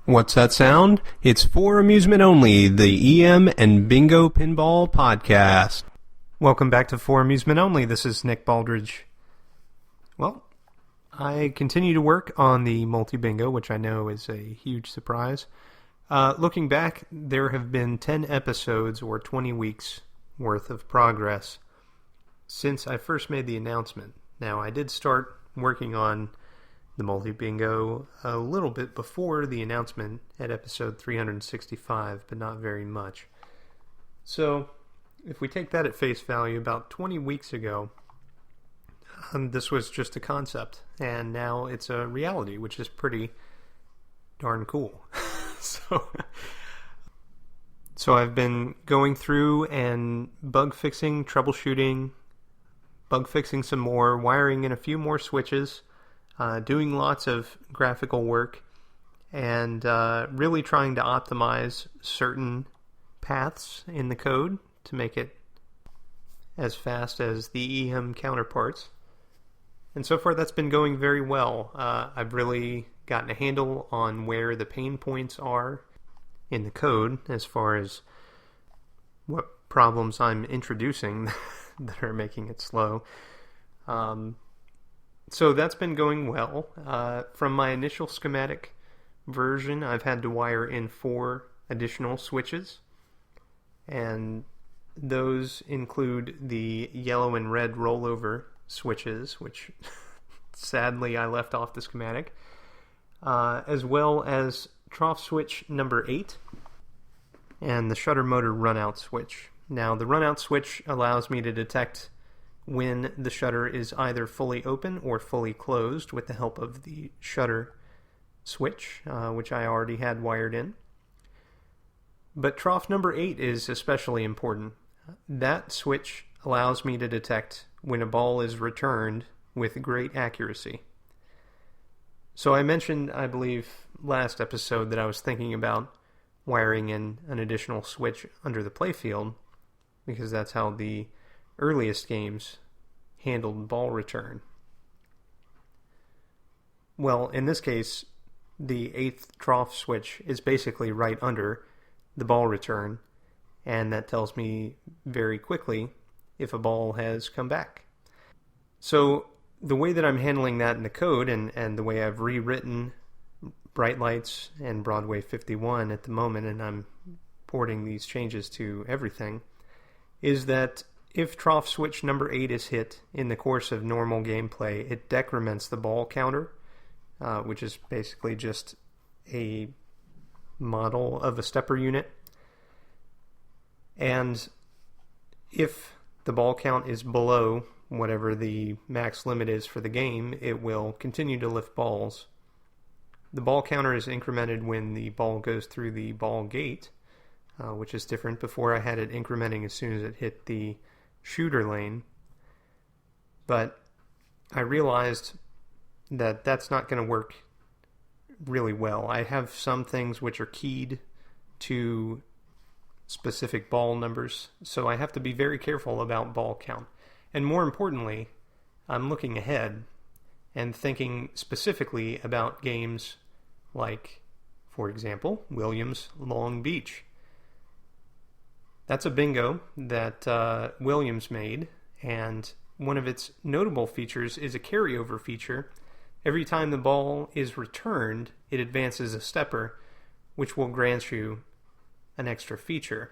What's that sound? It's for amusement only, the EM and Bingo Pinball Podcast. Welcome back to For Amusement Only. This is Nick Baldridge. Well, I continue to work on the multi-bingo, which I know is a huge surprise. Looking back, there have been 10 episodes or 20 weeks worth of progress since I first made the announcement. Now, I did start working on the multi-bingo a little bit before the announcement at episode 365, but not very much. So, if we take that at face value, about 20 weeks ago, this was just a concept, and now it's a reality, which is pretty darn cool. So I've been going through and bug fixing, troubleshooting, bug fixing some more, wiring in a few more switches, doing lots of graphical work, and really trying to optimize certain paths in the code to make it as fast as the EM counterparts. And so far that's been going very well. I've really gotten a handle on where the pain points are in the code as far as what problems I'm introducing that are making it slow. So that's been going well. From my initial schematic version, I've had to wire in 4 additional switches, and those include the yellow and red rollover switches, which sadly I left off the schematic, as well as trough switch number 8 and the shutter motor runout switch. Now, the runout switch allows me to detect when the shutter is either fully open or fully closed with the help of the shutter switch, which I already had wired in. But trough number 8 is especially important. That switch allows me to detect when a ball is returned with great accuracy. So I mentioned, I believe, last episode that I was thinking about wiring in an additional switch under the playfield, because that's how the earliest games handled ball return. Well, in this case, the 8th trough switch is basically right under the ball return, and that tells me very quickly if a ball has come back. So the way that I'm handling that in the code, and the way I've rewritten Bright Lights and Broadway 51 at the moment, and I'm porting these changes to everything, is that if trough switch number 8 is hit in the course of normal gameplay, it decrements the ball counter, which is basically just a model of a stepper unit. And if the ball count is below whatever the max limit is for the game, it will continue to lift balls. The ball counter is incremented when the ball goes through the ball gate, which is different. Before I had it incrementing as soon as it hit the shooter lane. But I realized that that's not going to work really well. I have some things which are keyed to specific ball numbers, so I have to be very careful about ball count. And more importantly, I'm looking ahead and thinking specifically about games like, for example, Williams Long Beach. That's a bingo that Williams made, and one of its notable features is a carryover feature. Every time the ball is returned, it advances a stepper, which will grant you an extra feature.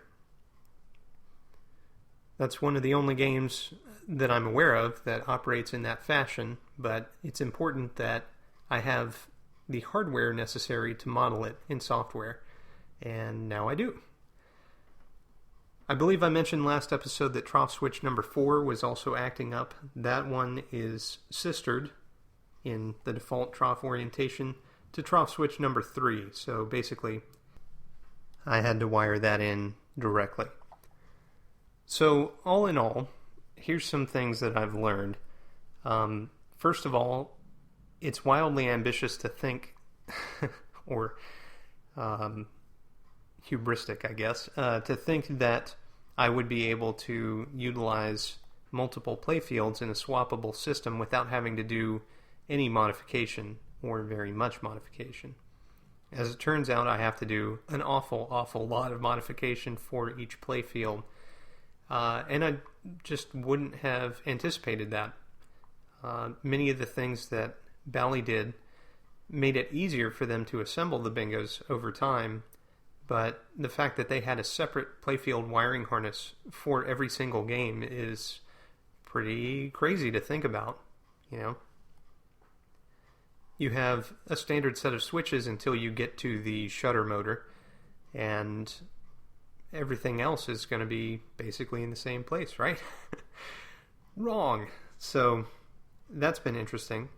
That's one of the only games that I'm aware of that operates in that fashion, but it's important that I have the hardware necessary to model it in software, and now I do. I believe I mentioned last episode that trough switch number 4 was also acting up. That one is sistered in the default trough orientation to trough switch number 3, so basically I had to wire that in directly. So all in all, here's some things that I've learned. First of all, it's wildly ambitious to think, or hubristic, I guess, to think that I would be able to utilize multiple playfields in a swappable system without having to do any modification or very much modification. As it turns out, I have to do an awful lot of modification for each playfield. And I just wouldn't have anticipated that. Many of the things that Bally did made it easier for them to assemble the bingos over time, but the fact that they had a separate playfield wiring harness for every single game is pretty crazy to think about, you know. You have a standard set of switches until you get to the shutter motor, and everything else is going to be basically in the same place, right? Wrong. So that's been interesting.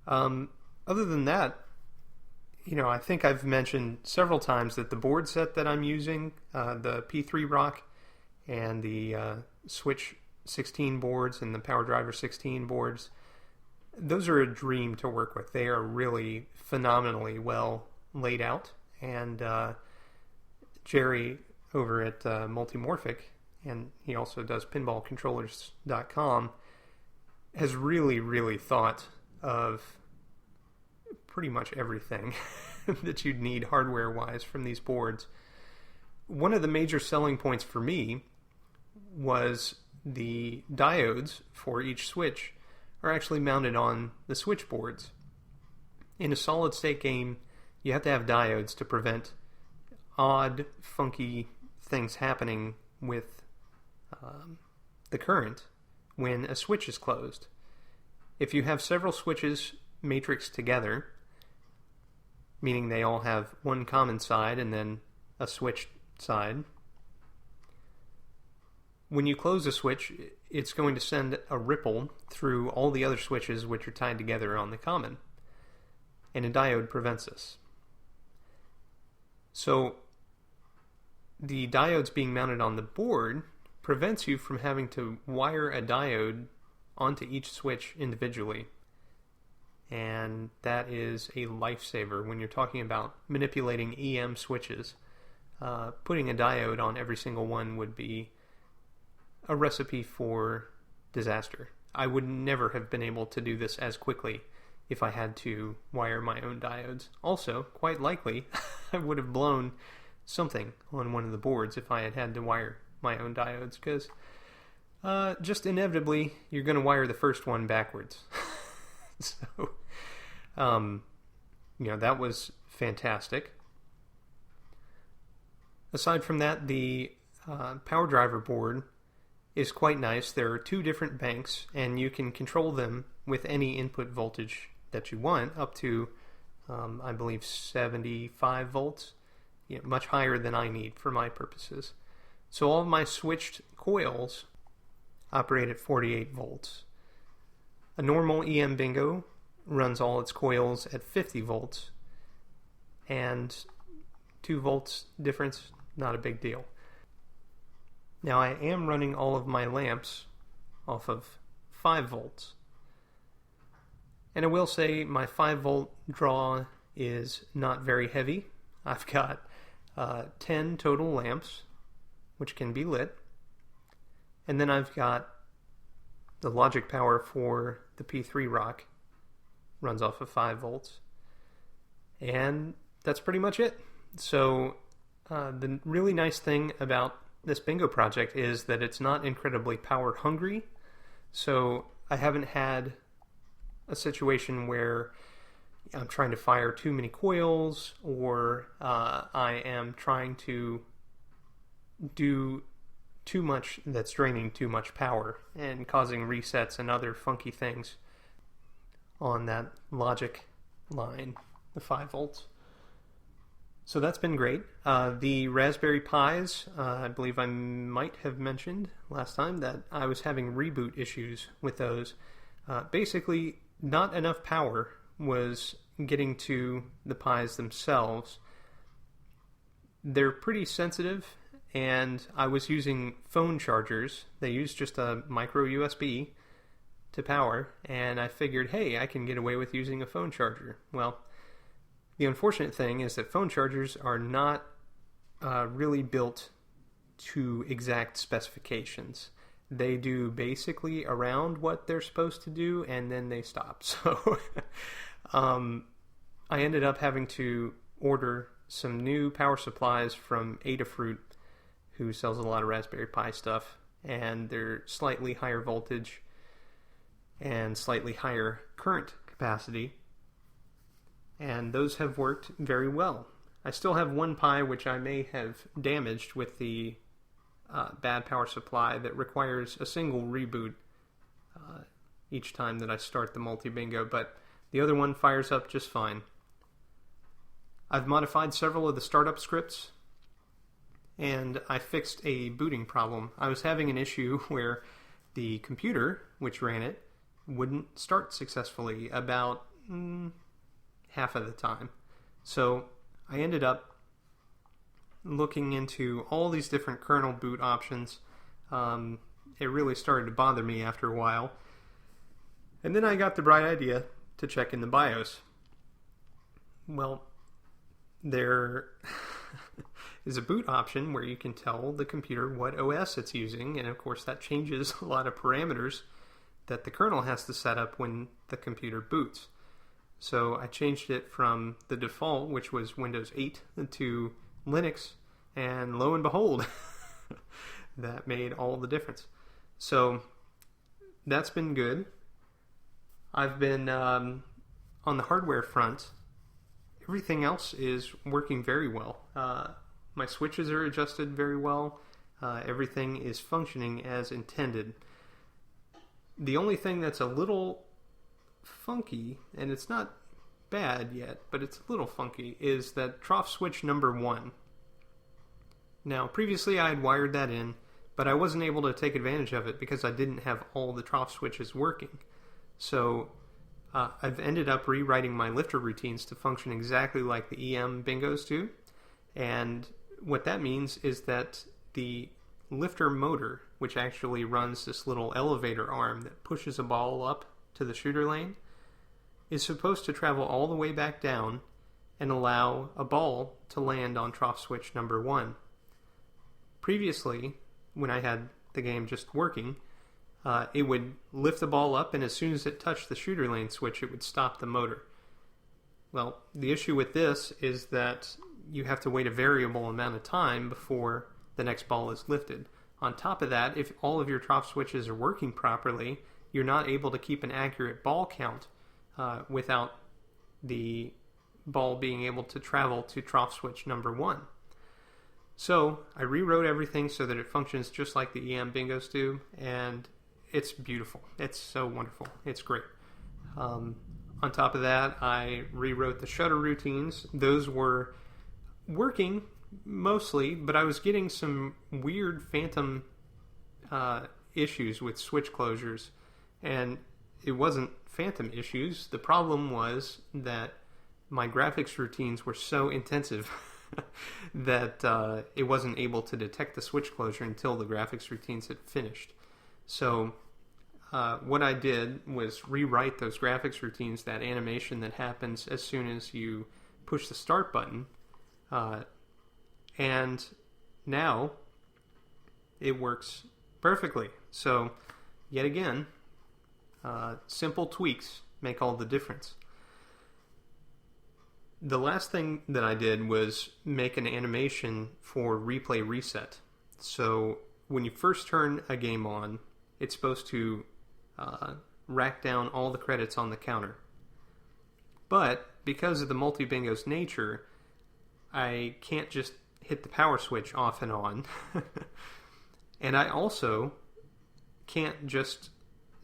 Other than that, you know, I think I've mentioned several times that the board set that I'm using, the P3 Rock and the Switch 16 boards and the Power Driver 16 boards, those are a dream to work with. They are really phenomenally well laid out. And Jerry over at Multimorphic, and he also does pinballcontrollers.com, has really thought of pretty much everything that you'd need hardware-wise from these boards. One of the major selling points for me was the diodes for each switch are actually mounted on the switchboards. In a solid-state game, you have to have diodes to prevent odd, funky things happening with the current when a switch is closed. If you have several switches matrixed together, meaning they all have one common side and then a switched side, when you close a switch, it's going to send a ripple through all the other switches which are tied together on the common. And a diode prevents this. So the diodes being mounted on the board prevents you from having to wire a diode onto each switch individually. And that is a lifesaver when you're talking about manipulating EM switches. Putting a diode on every single one would be a recipe for disaster. I would never have been able to do this as quickly if I had to wire my own diodes. Also, quite likely, I would have blown something on one of the boards if I had had to wire my own diodes, because just inevitably, you're going to wire the first one backwards. So, you know, that was fantastic. Aside from that, the power driver board is quite nice. There are two different banks, and you can control them with any input voltage that you want, up to, I believe, 75 volts, much higher than I need for my purposes. So all of my switched coils operate at 48 volts. A normal EM bingo runs all its coils at 50 volts, and 2 volts difference, not a big deal. Now I am running all of my lamps off of 5 volts. And I will say my 5 volt draw is not very heavy. I've got 10 total lamps, which can be lit. And then I've got the logic power for the P3 Rock, runs off of 5 volts. And that's pretty much it. So the really nice thing about this bingo project is that it's not incredibly power hungry. So I haven't had a situation where I'm trying to fire too many coils, or I am trying to do too much that's draining too much power and causing resets and other funky things on that logic line, the 5 volts. So that's been great. The Raspberry Pis, I believe I might have mentioned last time that I was having reboot issues with those. Basically, not enough power was getting to the Pis themselves. They're pretty sensitive, and I was using phone chargers. They use just a micro USB to power, and I figured, hey, I can get away with using a phone charger. Well, the unfortunate thing is that phone chargers are not really built to exact specifications. They do basically around what they're supposed to do, and then they stop. So I ended up having to order some new power supplies from Adafruit, who sells a lot of Raspberry Pi stuff, and they're slightly higher voltage and slightly higher current capacity, and those have worked very well. I still have one Pi which I may have damaged with the bad power supply that requires a single reboot each time that I start the multi-bingo, but the other one fires up just fine. I've modified several of the startup scripts, and I fixed a booting problem. I was having an issue where the computer, which ran it, wouldn't start successfully about half of the time. So I ended up looking into all these different kernel boot options. It really started to bother me after a while. And then I got the bright idea to check in the BIOS. Well, there is a boot option where you can tell the computer what OS it's using, and of course that changes a lot of parameters that the kernel has to set up when the computer boots. So I changed it from the default, which was Windows 8, to Linux, and lo and behold, that made all the difference. So that's been good. I've been, on the hardware front, everything else is working very well. My switches are adjusted very well. Everything is functioning as intended. The only thing that's a little funky, and it's not bad yet, but it's a little funky, is that trough switch number 1. Now, previously I had wired that in, but I wasn't able to take advantage of it because I didn't have all the trough switches working. So I've ended up rewriting my lifter routines to function exactly like the EM bingos do. And what that means is that the lifter motor, which actually runs this little elevator arm that pushes a ball up to the shooter lane, is supposed to travel all the way back down and allow a ball to land on trough switch number 1. Previously, when I had the game just working, it would lift the ball up, and as soon as it touched the shooter lane switch, it would stop the motor. Well, the issue with this is that you have to wait a variable amount of time before the next ball is lifted. On top of that, if all of your trough switches are working properly, you're not able to keep an accurate ball count without the ball being able to travel to trough switch number 1. So I rewrote everything so that it functions just like the EM bingos do, and it's beautiful. It's so wonderful. It's great. On top of that, I rewrote the shutter routines. Those were working mostly, but I was getting some weird phantom issues with switch closures, and it wasn't phantom issues. The problem was that my graphics routines were so intensive that it wasn't able to detect the switch closure until the graphics routines had finished. So what I did was rewrite those graphics routines, that animation that happens as soon as you push the start button, and now it works perfectly. So yet again, simple tweaks make all the difference. The last thing that I did was make an animation for replay reset. So when you first turn a game on, it's supposed to rack down all the credits on the counter. But because of the multi-bingo's nature, I can't just hit the power switch off and on. And I also can't just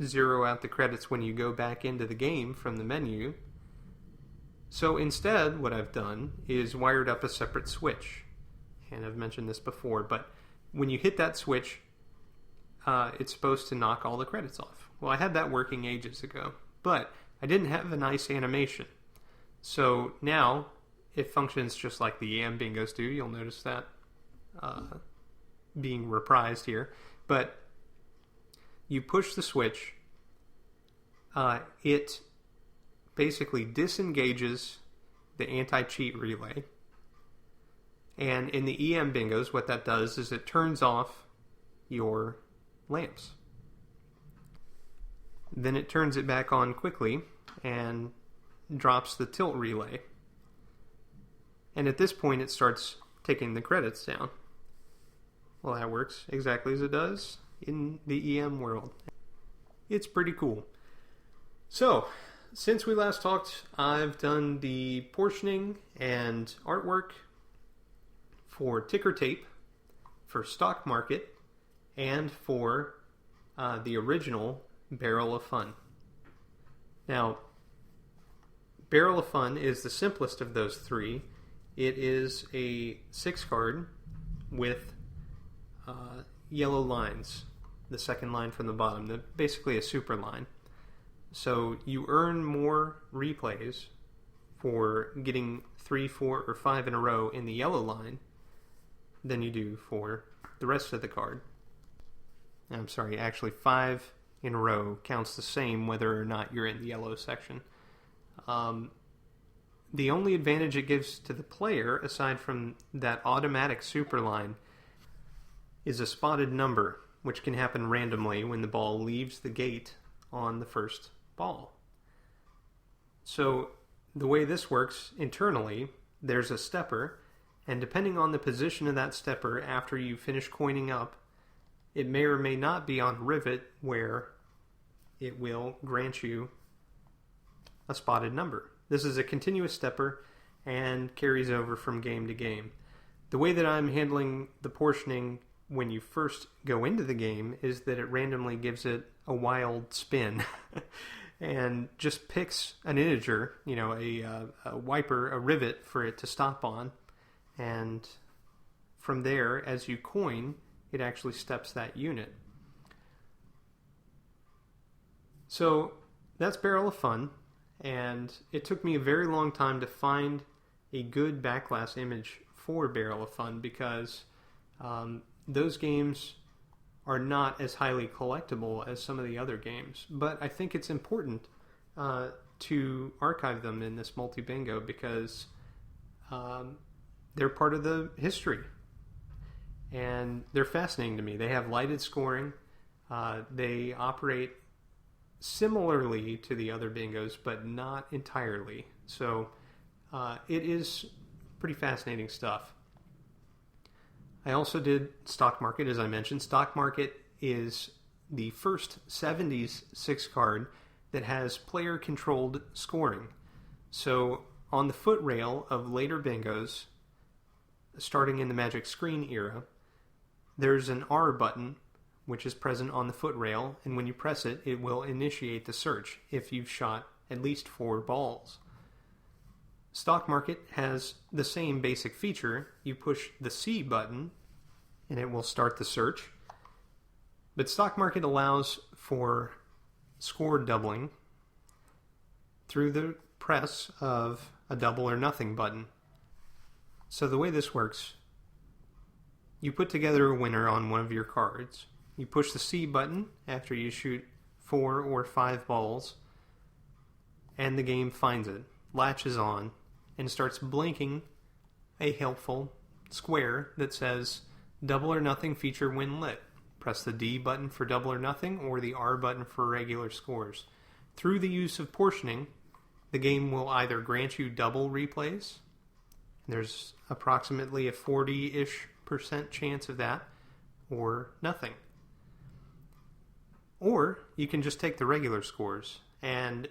zero out the credits when you go back into the game from the menu. So instead, what I've done is wired up a separate switch. And I've mentioned this before, but when you hit that switch, it's supposed to knock all the credits off. Well, I had that working ages ago, but I didn't have a nice animation. So now it functions just like the EM bingos do. You'll notice that being reprised here. But you push the switch, it basically disengages the anti-cheat relay. And in the EM bingos, what that does is it turns off your lamps. Then it turns it back on quickly and drops the tilt relay. And at this point, it starts taking the credits down. Well, that works exactly as it does in the EM world. It's pretty cool. So, since we last talked, I've done the portioning and artwork for ticker tape, for Stock Market, and for the original Barrel of Fun. Now, Barrel of Fun is the simplest of those three. It is a 6-card with yellow lines, the second line from the bottom, basically a super line. So you earn more replays for getting 3, 4, or 5 in a row in the yellow line than you do for the rest of the card. I'm sorry, actually 5 in a row counts the same whether or not you're in the yellow section. The only advantage it gives to the player, aside from that automatic super line, is a spotted number, which can happen randomly when the ball leaves the gate on the first ball. So the way this works internally, there's a stepper, and depending on the position of that stepper after you finish coining up, it may or may not be on rivet where it will grant you a spotted number. This is a continuous stepper and carries over from game to game. The way that I'm handling the portioning when you first go into the game is that it randomly gives it a wild spin and just picks an integer, a wiper, a rivet for it to stop on. And from there, as you coin, it actually steps that unit. So that's Barrel of Fun. And it took me a very long time to find a good backlash image for Barrel of Fun because those games are not as highly collectible as some of the other games. But I think it's important to archive them in this multi-bingo because they're part of the history. And they're fascinating to me. They have lighted scoring. They operate similarly to the other bingos, but not entirely. So it is pretty fascinating stuff. I also did Stock Market, as I mentioned. Stock Market is the first 70s 6-card that has player-controlled scoring. So on the foot rail of later bingos, starting in the Magic Screen era, there's an R button which is present on the foot rail, and when you press it, it will initiate the search if you've shot at least 4 balls. Stock Market has the same basic feature. You push the C button, and it will start the search. But Stock Market allows for score doubling through the press of a double or nothing button. So the way this works, you put together a winner on one of your cards. You push the C button after you shoot 4 or 5 balls, and the game finds it, latches on, and starts blinking a helpful square that says double or nothing feature when lit. Press the D button for double or nothing or the R button for regular scores. Through the use of portioning, the game will either grant you double replays. There's approximately a 40-ish% chance of that, or nothing. Or you can just take the regular scores, and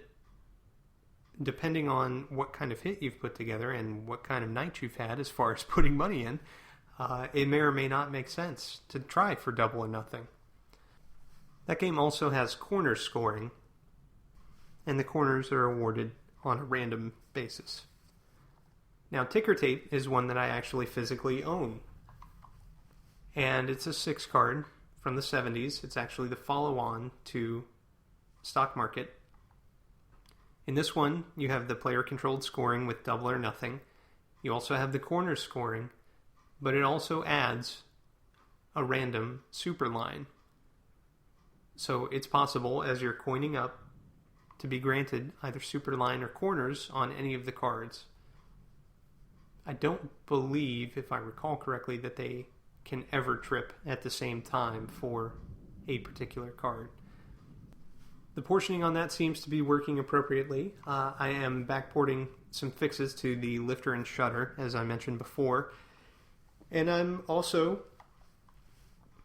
depending on what kind of hit you've put together and what kind of night you've had as far as putting money in, it may or may not make sense to try for double or nothing. That game also has corner scoring, and the corners are awarded on a random basis. Now, ticker tape is one that I actually physically own, and it's a 6-card from the 70s. It's actually the follow-on to Stock Market. In this one, you have the player-controlled scoring with double or nothing. You also have the corner scoring, but it also adds a random super line. So it's possible, as you're coining up, to be granted either super line or corners on any of the cards. I don't believe, if I recall correctly, that they can ever trip at the same time for a particular card. The portioning on that seems to be working appropriately. I am backporting some fixes to the lifter and shutter, as I mentioned before. And I'm also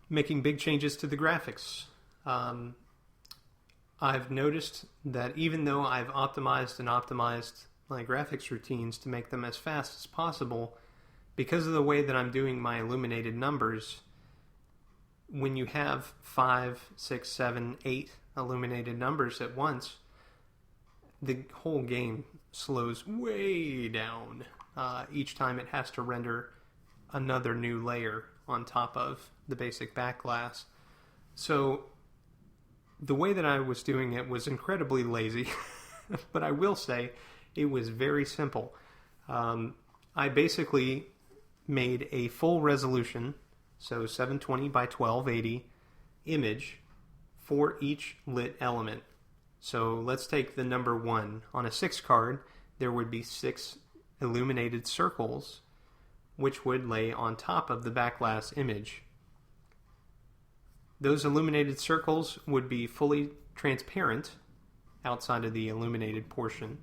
making big changes to the graphics. I've noticed that even though I've optimized my graphics routines to make them as fast as possible, because of the way that I'm doing my illuminated numbers, when you have 5, 6, 7, 8 illuminated numbers at once, the whole game slows way down each time it has to render another new layer on top of the basic back glass. So the way that I was doing it was incredibly lazy, but I will say it was very simple. I basically made a full resolution, so 720 by 1280 image for each lit element. So let's take the number 1. On a 6 card, there would be 6 illuminated circles, which would lay on top of the back glass image. Those illuminated circles would be fully transparent outside of the illuminated portion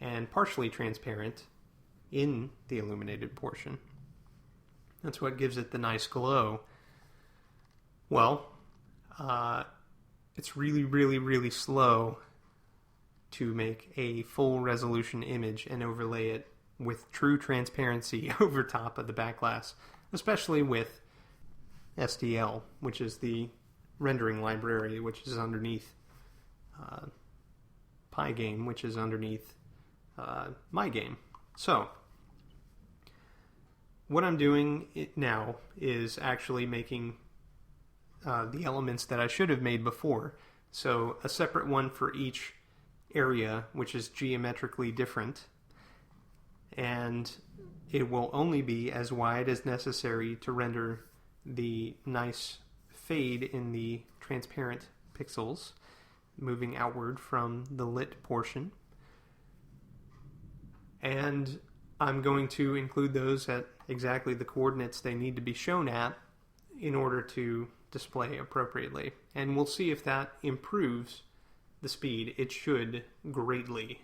and partially transparent in the illuminated portion. That's what gives it the nice glow. Well, it's really, really, really slow to make a full resolution image and overlay it with true transparency over top of the back glass, especially with SDL, which is the rendering library, which is underneath Pygame, which is underneath my game. So what I'm doing now is actually making the elements that I should have made before. So a separate one for each area, which is geometrically different, and it will only be as wide as necessary to render the nice fade in the transparent pixels moving outward from the lit portion. And I'm going to include those at exactly the coordinates they need to be shown at in order to display appropriately. And we'll see if that improves the speed. It should greatly.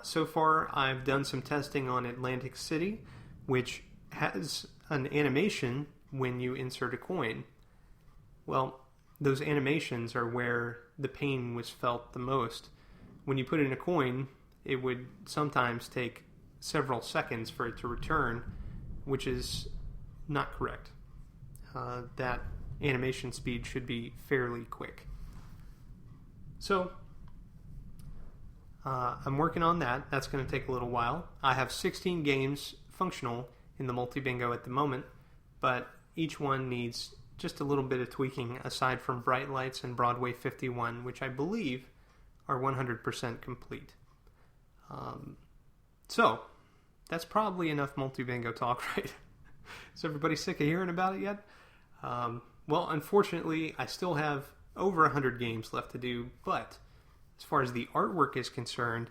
So far, I've done some testing on Atlantic City, which has an animation when you insert a coin. Well, those animations are where the pain was felt the most. When you put in a coin, it would sometimes take several seconds for it to return, which is not correct. That animation speed should be fairly quick. So, I'm working on that. That's going to take a little while. I have 16 games functional in the multi-bingo at the moment, but each one needs just a little bit of tweaking aside from Bright Lights and Broadway 51, which I believe are 100% complete. So, that's probably enough multi-bingo talk, right? Is everybody sick of hearing about it yet? Well, unfortunately, I still have over 100 games left to do, but as far as the artwork is concerned,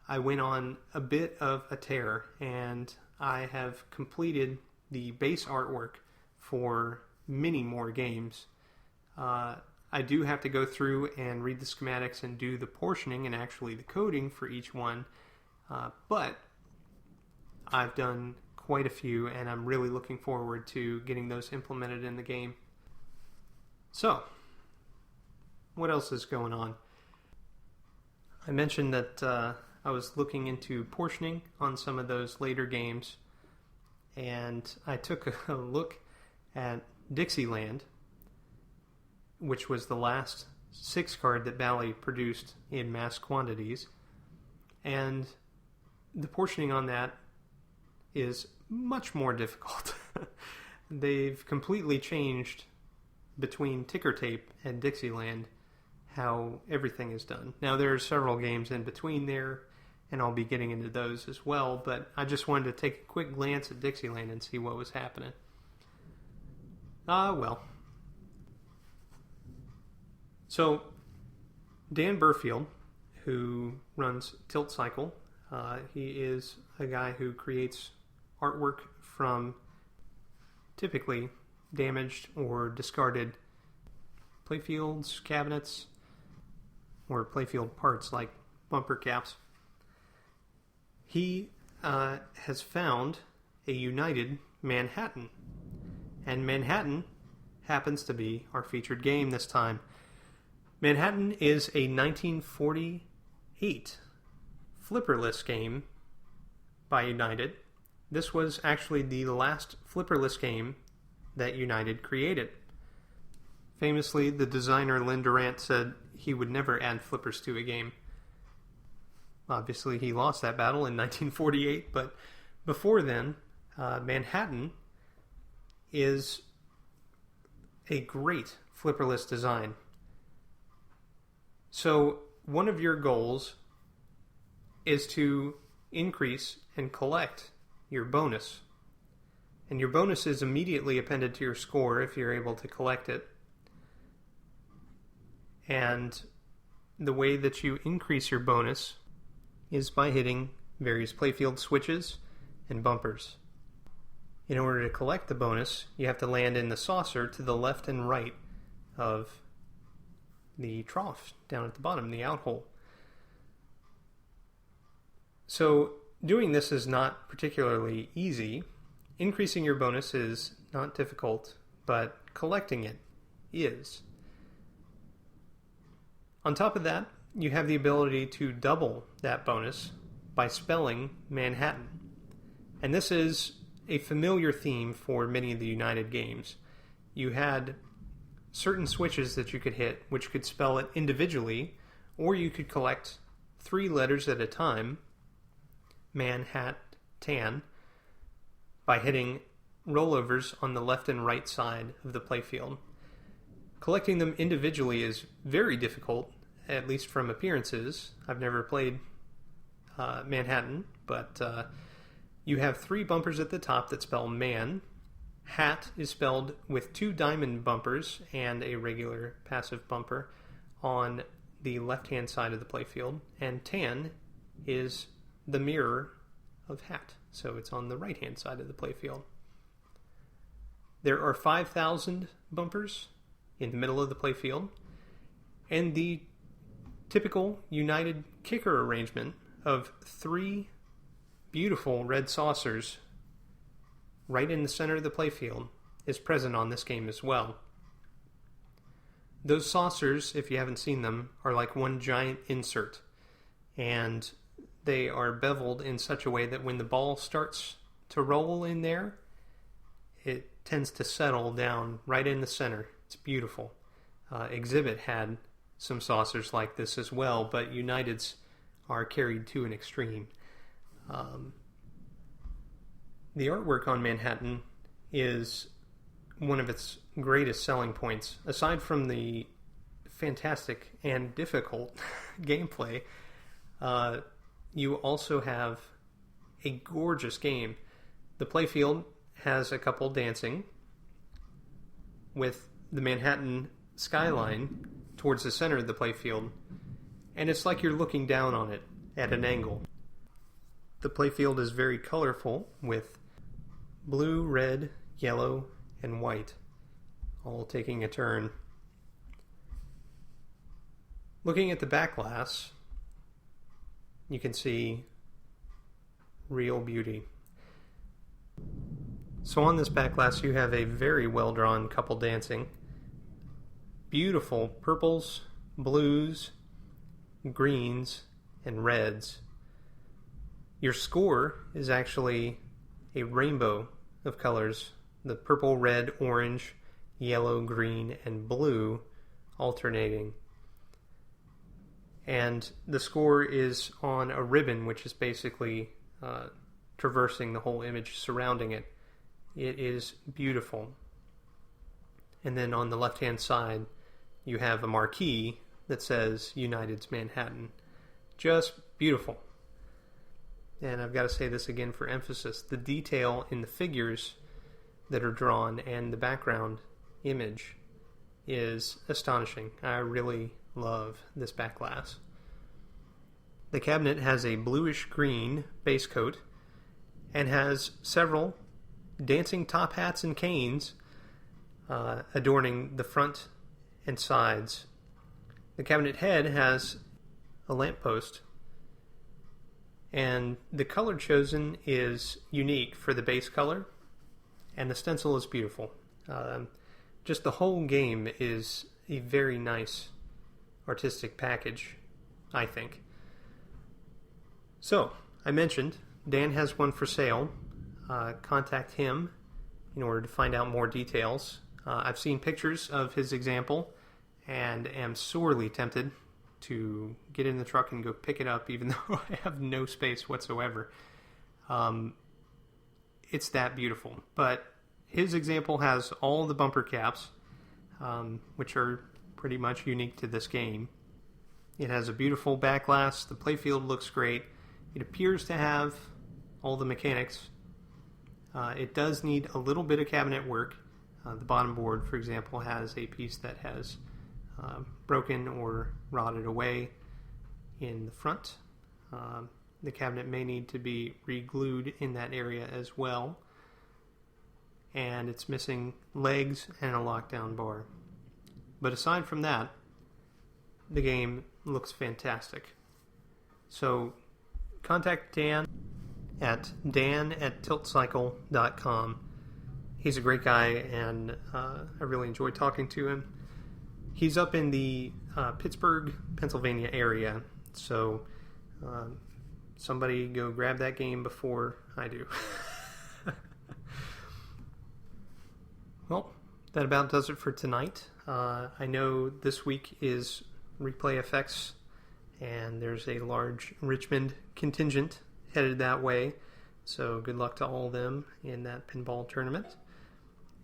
I went on a bit of a tear, and I have completed the base artwork for many more games. I do have to go through and read the schematics and do the portioning and actually the coding for each one, but I've done quite a few, and I'm really looking forward to getting those implemented in the game. So, what else is going on? I mentioned that I was looking into portioning on some of those later games, and I took a look at Dixieland, which was the last 6 card that Bally produced in mass quantities, and the portioning on that is much more difficult. They've completely changed between ticker tape and Dixieland how everything is done. Now there are several games in between there, and I'll be getting into those as well, but I just wanted to take a quick glance at Dixieland and see what was happening. Well. So, Dan Burfield, who runs Tiltcycle, he is a guy who creates artwork from typically damaged or discarded playfields, cabinets, or playfield parts like bumper caps. He has found a united Manhattan, and Manhattan happens to be our featured game this time. Manhattan is a 1948 flipperless game by United. This was actually the last flipperless game that United created. Famously, the designer Lynn Durant said he would never add flippers to a game. Obviously, he lost that battle in 1948, but before then, Manhattan is a great flipperless design. So, one of your goals is to increase and collect your bonus. And your bonus is immediately appended to your score if you're able to collect it. And the way that you increase your bonus is by hitting various playfield switches and bumpers. In order to collect the bonus, you have to land in the saucer to the left and right of the trough down at the bottom, the out hole. So doing this is not particularly easy. Increasing your bonus is not difficult, but collecting it is. On top of that, you have the ability to double that bonus by spelling Manhattan. And this is a familiar theme for many of the United games. You had certain switches that you could hit, which could spell it individually, or you could collect 3 letters at a time, Manhattan, by hitting rollovers on the left and right side of the playfield. Collecting them individually is very difficult, at least from appearances. I've never played Manhattan, but you have 3 bumpers at the top that spell man. Hat is spelled with 2 diamond bumpers and a regular passive bumper on the left-hand side of the playfield. And tan is the mirror of hat, so it's on the right-hand side of the playfield. There are 5,000 bumpers in the middle of the playfield, and the typical United kicker arrangement of 3 beautiful red saucers right in the center of the playfield is present on this game as well. Those saucers, if you haven't seen them, are like one giant insert, and they are beveled in such a way that when the ball starts to roll in there, it tends to settle down right in the center. It's beautiful. Exhibit had some saucers like this as well, but United's are carried to an extreme. The artwork on Manhattan is one of its greatest selling points. Aside from the fantastic and difficult gameplay, you also have a gorgeous game. The playfield has a couple dancing with the Manhattan skyline towards the center of the playfield, and it's like you're looking down on it at an angle. The playfield is very colorful with blue, red, yellow, and white, all taking a turn. Looking at the back glass, you can see real beauty. So on this back glass, you have a very well-drawn couple dancing. Beautiful purples, blues, greens, and reds. Your score is actually a rainbow of colors. The purple, red, orange, yellow, green, and blue alternating. And the score is on a ribbon, which is basically traversing the whole image surrounding it. It is beautiful. And then on the left-hand side, you have a marquee that says United's Manhattan. Just beautiful. And I've got to say this again for emphasis. The detail in the figures that are drawn and the background image is astonishing. I really love this back glass. The cabinet has a bluish-green base coat and has several dancing top hats and canes adorning the front and sides. The cabinet head has a lamppost, and the color chosen is unique for the base color, and the stencil is beautiful. Just the whole game is a very nice artistic package, I think. So, I mentioned Dan has one for sale. Contact him in order to find out more details. I've seen pictures of his example and am sorely tempted to get in the truck and go pick it up, even though I have no space whatsoever. It's that beautiful. But his example has all the bumper caps, which are pretty much unique to this game. It has a beautiful back glass. The playfield looks great. It appears to have all the mechanics. It does need a little bit of cabinet work. The bottom board, for example, has a piece that has broken or rotted away in the front. The cabinet may need to be re-glued in that area as well. And it's missing legs and a lockdown bar. But aside from that, the game looks fantastic. So contact Dan at dan@tiltcycle.com. He's a great guy, and I really enjoy talking to him. He's up in the Pittsburgh, Pennsylvania area, so somebody go grab that game before I do. Well, that about does it for tonight. I know this week is Replay Effects, and there's a large Richmond contingent headed that way, so good luck to all of them in that pinball tournament.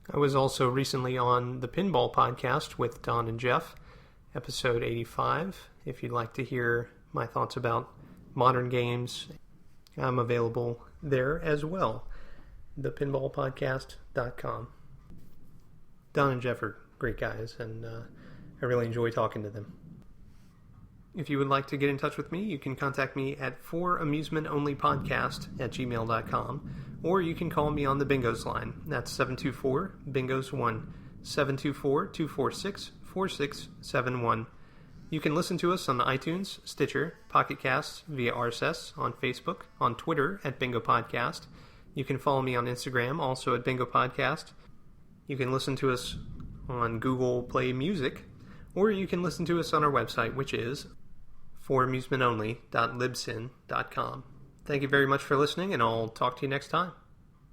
I was also recently on the Pinball Podcast with Don and Jeff, episode 85. If you'd like to hear my thoughts about modern games, I'm available there as well. thepinballpodcast.com. Don and Jeff are great guys, and I really enjoy talking to them. If you would like to get in touch with me, you can contact me at foramusementonlypodcast@gmail.com, or you can call me on the Bingos line. That's 724-BINGOS1, 724-246-4671. You can listen to us on iTunes, Stitcher, Pocket Casts, via RSS, on Facebook, on Twitter at Bingo Podcast. You can follow me on Instagram, also at Bingo Podcast. You can listen to us on Google Play Music, or you can listen to us on our website, which is foramusementonly.libsyn.com. Thank you very much for listening, and I'll talk to you next time.